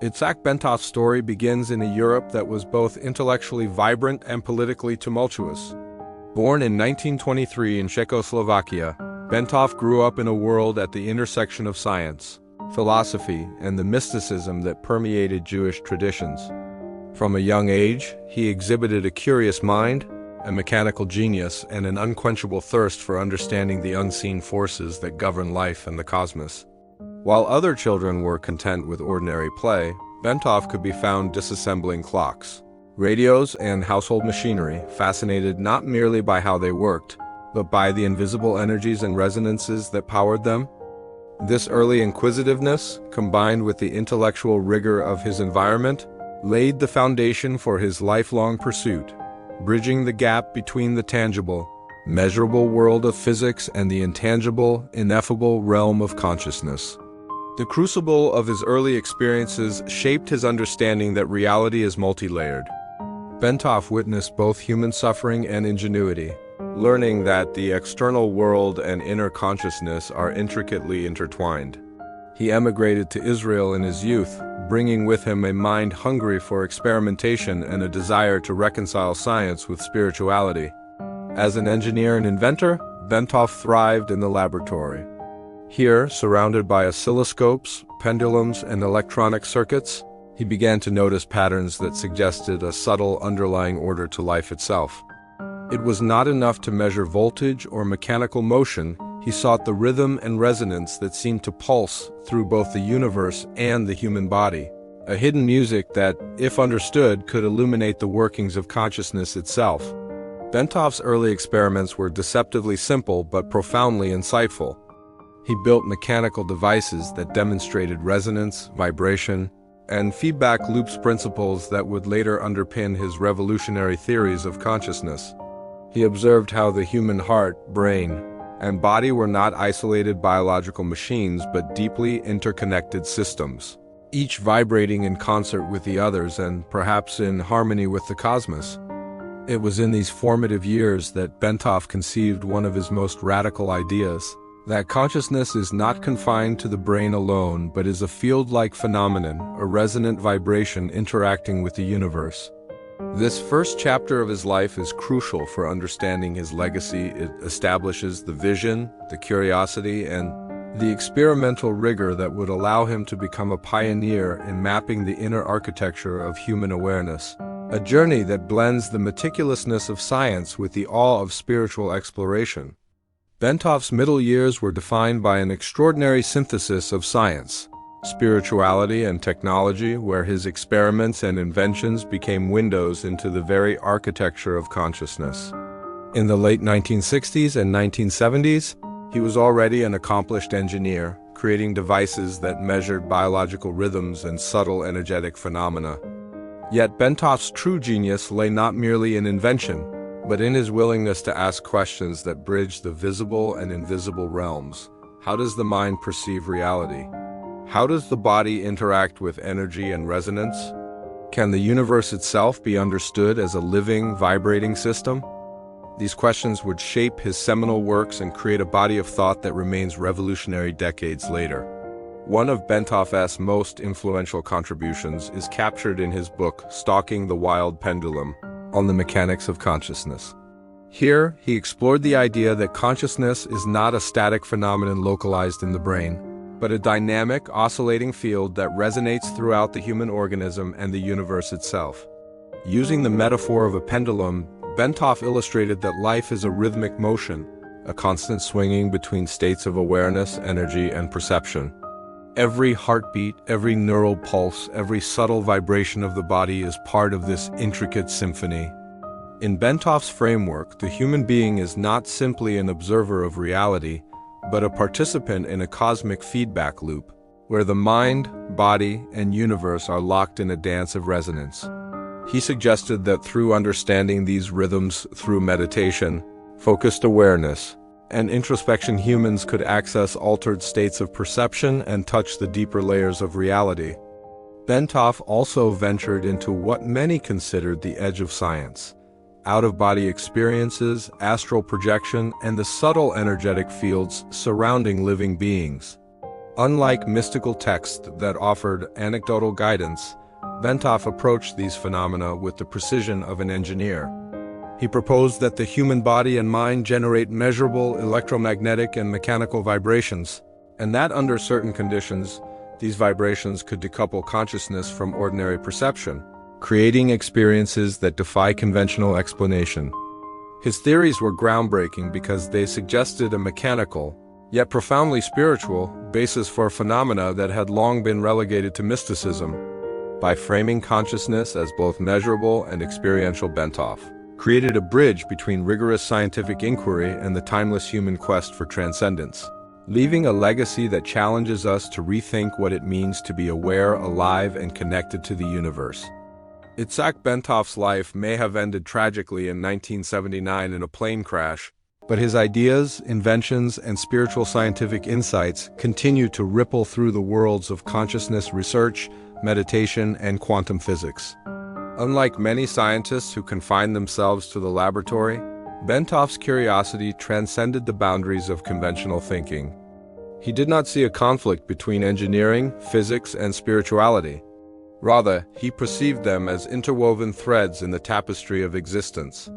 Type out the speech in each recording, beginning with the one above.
Itzhak Bentov's story begins in a Europe that was both intellectually vibrant and politically tumultuous. Born in 1923 in Czechoslovakia, Bentov grew up in a world at the intersection of science, philosophy, and the mysticism that permeated Jewish traditions. From a young age, he exhibited a curious mind, a mechanical genius, and an unquenchable thirst for understanding the unseen forces that govern life and the cosmos. While other children were content with ordinary play, Bentov could be found disassembling clocks, radios, and household machinery, fascinated not merely by how they worked, but by the invisible energies and resonances that powered them. This early inquisitiveness, combined with the intellectual rigor of his environment, laid the foundation for his lifelong pursuit, bridging the gap between the tangible, measurable world of physics and the intangible, ineffable realm of consciousness. The crucible of his early experiences shaped his understanding that reality is multi-layered. Bentov witnessed both human suffering and ingenuity, learning that the external world and inner consciousness are intricately intertwined. He emigrated to Israel in his youth, bringing with him a mind hungry for experimentation and a desire to reconcile science with spirituality. As an engineer and inventor, Bentov thrived in the laboratory. Here, surrounded by oscilloscopes, pendulums, and electronic circuits, he began to notice patterns that suggested a subtle underlying order to life itself. It was not enough to measure voltage or mechanical motion. He sought the rhythm and resonance that seemed to pulse through both the universe and the human body, a hidden music that, if understood, could illuminate the workings of consciousness itself. Bentov's early experiments were deceptively simple but profoundly insightful. He built mechanical devices that demonstrated resonance, vibration, and feedback loops, principles that would later underpin his revolutionary theories of consciousness. He observed how the human heart, brain, and body were not isolated biological machines but deeply interconnected systems, each vibrating in concert with the others and perhaps in harmony with the cosmos. It was in these formative years that Bentov conceived one of his most radical ideas, that consciousness is not confined to the brain alone but is a field-like phenomenon, a resonant vibration interacting with the universe. This first chapter of his life is crucial for understanding his legacy. It establishes the vision, the curiosity, and the experimental rigor that would allow him to become a pioneer in mapping the inner architecture of human awareness, a journey that blends the meticulousness of science with the awe of spiritual exploration. Bentov's middle years were defined by an extraordinary synthesis of science, spirituality, and technology, where his experiments and inventions became windows into the very architecture of consciousness. In the late 1960s and 1970s, he was already an accomplished engineer, creating devices that measured biological rhythms and subtle energetic phenomena. Yet Bentov's true genius lay not merely in invention, but in his willingness to ask questions that bridge the visible and invisible realms. How does the mind perceive reality? How does the body interact with energy and resonance? Can the universe itself be understood as a living, vibrating system? These questions would shape his seminal works and create a body of thought that remains revolutionary decades later. One of Bentov's most influential contributions is captured in his book, Stalking the Wild Pendulum, on the mechanics of consciousness. Here, he explored the idea that consciousness is not a static phenomenon localized in the brain, but a dynamic, oscillating field that resonates throughout the human organism and the universe itself. Using the metaphor of a pendulum, Bentov illustrated that life is a rhythmic motion, a constant swinging between states of awareness, energy, and perception. Every heartbeat, every neural pulse, every subtle vibration of the body is part of this intricate symphony. In Bentov's framework, the human being is not simply an observer of reality, but a participant in a cosmic feedback loop, where the mind, body, and universe are locked in a dance of resonance. He suggested that through understanding these rhythms through meditation, focused awareness, and introspection, humans could access altered states of perception and touch the deeper layers of reality. Bentov also ventured into what many considered the edge of science: out-of-body experiences, astral projection, and the subtle energetic fields surrounding living beings. Unlike mystical texts that offered anecdotal guidance, Bentov approached these phenomena with the precision of an engineer. He proposed that the human body and mind generate measurable electromagnetic and mechanical vibrations, and that under certain conditions, these vibrations could decouple consciousness from ordinary perception, creating experiences that defy conventional explanation. His theories were groundbreaking because they suggested a mechanical, yet profoundly spiritual, basis for phenomena that had long been relegated to mysticism. By framing consciousness as both measurable and experiential, Bentov created a bridge between rigorous scientific inquiry and the timeless human quest for transcendence, leaving a legacy that challenges us to rethink what it means to be aware, alive, and connected to the universe. Itzhak Bentov's life may have ended tragically in 1979 in a plane crash, but his ideas, inventions, and spiritual scientific insights continue to ripple through the worlds of consciousness research, meditation, and quantum physics. Unlike many scientists who confine themselves to the laboratory, Bentov's curiosity transcended the boundaries of conventional thinking. He did not see a conflict between engineering, physics, and spirituality. Rather, he perceived them as interwoven threads in the tapestry of existence.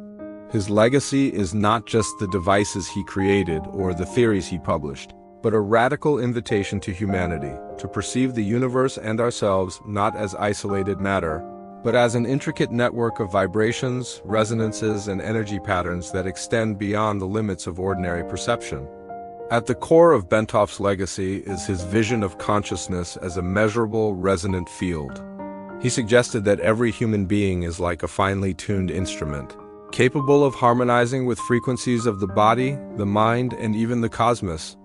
His legacy is not just the devices he created or the theories he published, but a radical invitation to humanity to perceive the universe and ourselves not as isolated matter, but as an intricate network of vibrations, resonances, and energy patterns that extend beyond the limits of ordinary perception. At the core of Bentov's legacy is his vision of consciousness as a measurable, resonant field. He suggested that every human being is like a finely tuned instrument, capable of harmonizing with frequencies of the body, the mind, and even the cosmos.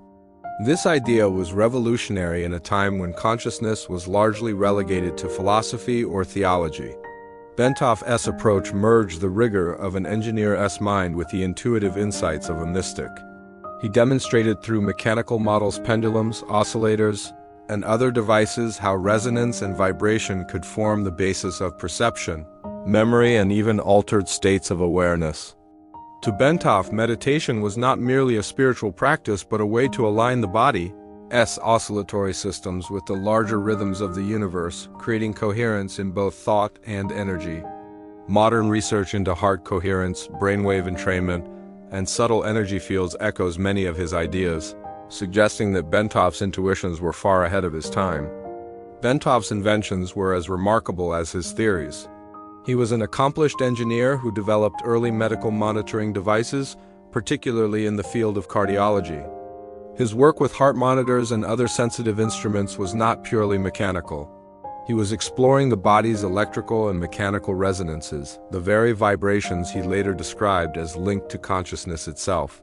This idea was revolutionary in a time when consciousness was largely relegated to philosophy or theology. Bentov's approach merged the rigor of an engineer's mind with the intuitive insights of a mystic. He demonstrated through mechanical models, pendulums, oscillators, and other devices how resonance and vibration could form the basis of perception, memory, and even altered states of awareness. To Bentov, meditation was not merely a spiritual practice but a way to align the body's oscillatory systems with the larger rhythms of the universe, creating coherence in both thought and energy. Modern research into heart coherence, brainwave entrainment, and subtle energy fields echoes many of his ideas, suggesting that Bentov's intuitions were far ahead of his time. Bentov's inventions were as remarkable as his theories. He was an accomplished engineer who developed early medical monitoring devices, particularly in the field of cardiology. His work with heart monitors and other sensitive instruments was not purely mechanical. He was exploring the body's electrical and mechanical resonances, the very vibrations he later described as linked to consciousness itself.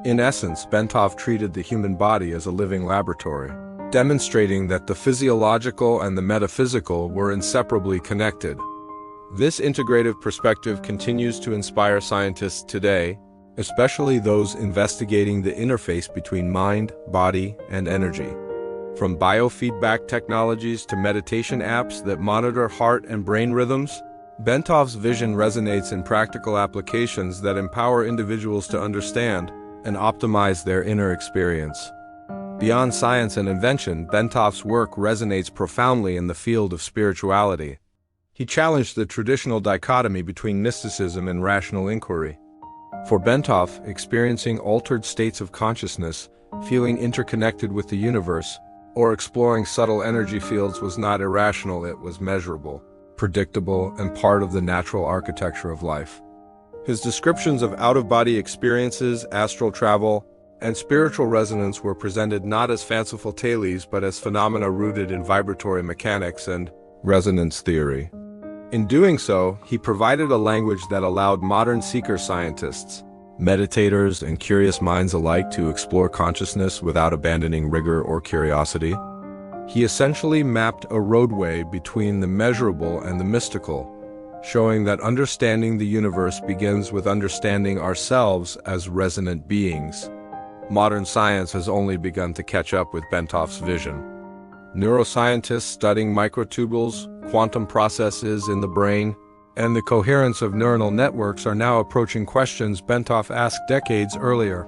In essence, Bentov treated the human body as a living laboratory, demonstrating that the physiological and the metaphysical were inseparably connected. This integrative perspective continues to inspire scientists today, especially those investigating the interface between mind, body, and energy. From biofeedback technologies to meditation apps that monitor heart and brain rhythms, Bentov's vision resonates in practical applications that empower individuals to understand and optimize their inner experience. Beyond science and invention, Bentov's work resonates profoundly in the field of spirituality. He challenged the traditional dichotomy between mysticism and rational inquiry. For Bentov, experiencing altered states of consciousness, feeling interconnected with the universe, or exploring subtle energy fields was not irrational, it was measurable, predictable, and part of the natural architecture of life. His descriptions of out-of-body experiences, astral travel, and spiritual resonance were presented not as fanciful tales but as phenomena rooted in vibratory mechanics and resonance theory. In doing so, he provided a language that allowed modern seeker scientists, meditators, and curious minds alike to explore consciousness without abandoning rigor or curiosity. He essentially mapped a roadway between the measurable and the mystical, showing that understanding the universe begins with understanding ourselves as resonant beings. Modern science has only begun to catch up with Bentov's vision. Neuroscientists studying microtubules, quantum processes in the brain, and the coherence of neuronal networks are now approaching questions Bentov asked decades earlier.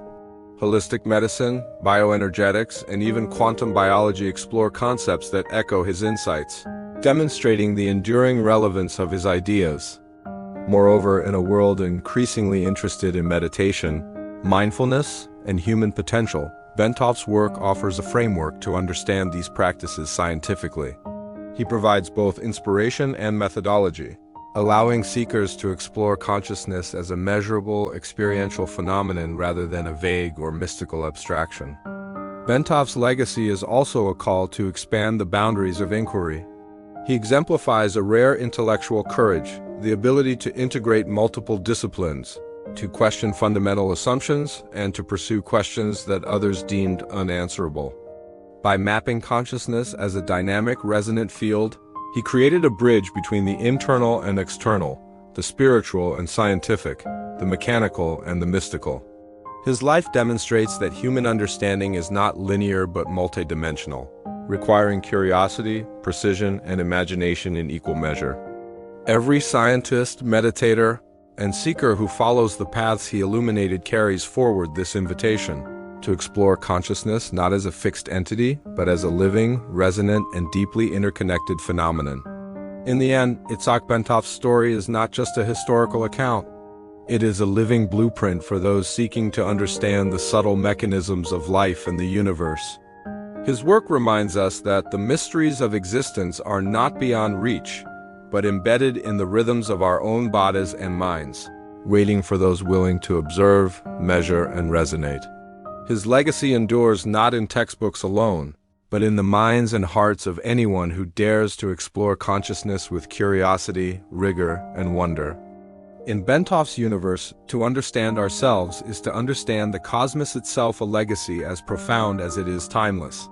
Holistic medicine, bioenergetics, and even quantum biology explore concepts that echo his insights, demonstrating the enduring relevance of his ideas. Moreover, in a world increasingly interested in meditation, mindfulness, and human potential, Bentov's work offers a framework to understand these practices scientifically. He provides both inspiration and methodology, allowing seekers to explore consciousness as a measurable, experiential phenomenon rather than a vague or mystical abstraction. Bentov's legacy is also a call to expand the boundaries of inquiry. He exemplifies a rare intellectual courage, the ability to integrate multiple disciplines, to question fundamental assumptions, and to pursue questions that others deemed unanswerable. By mapping consciousness as a dynamic, resonant field, he created a bridge between the internal and external, the spiritual and scientific, the mechanical and the mystical. His life demonstrates that human understanding is not linear but multidimensional, requiring curiosity, precision, and imagination in equal measure. Every scientist, meditator, and seeker who follows the paths he illuminated carries forward this invitation to explore consciousness not as a fixed entity, but as a living, resonant, and deeply interconnected phenomenon. In the end, Itzhak Bentov's story is not just a historical account. It is a living blueprint for those seeking to understand the subtle mechanisms of life and the universe. His work reminds us that the mysteries of existence are not beyond reach, but embedded in the rhythms of our own bodies and minds, waiting for those willing to observe, measure, and resonate. His legacy endures not in textbooks alone, but in the minds and hearts of anyone who dares to explore consciousness with curiosity, rigor, and wonder. In Bentov's universe, to understand ourselves is to understand the cosmos itself, a legacy as profound as it is timeless.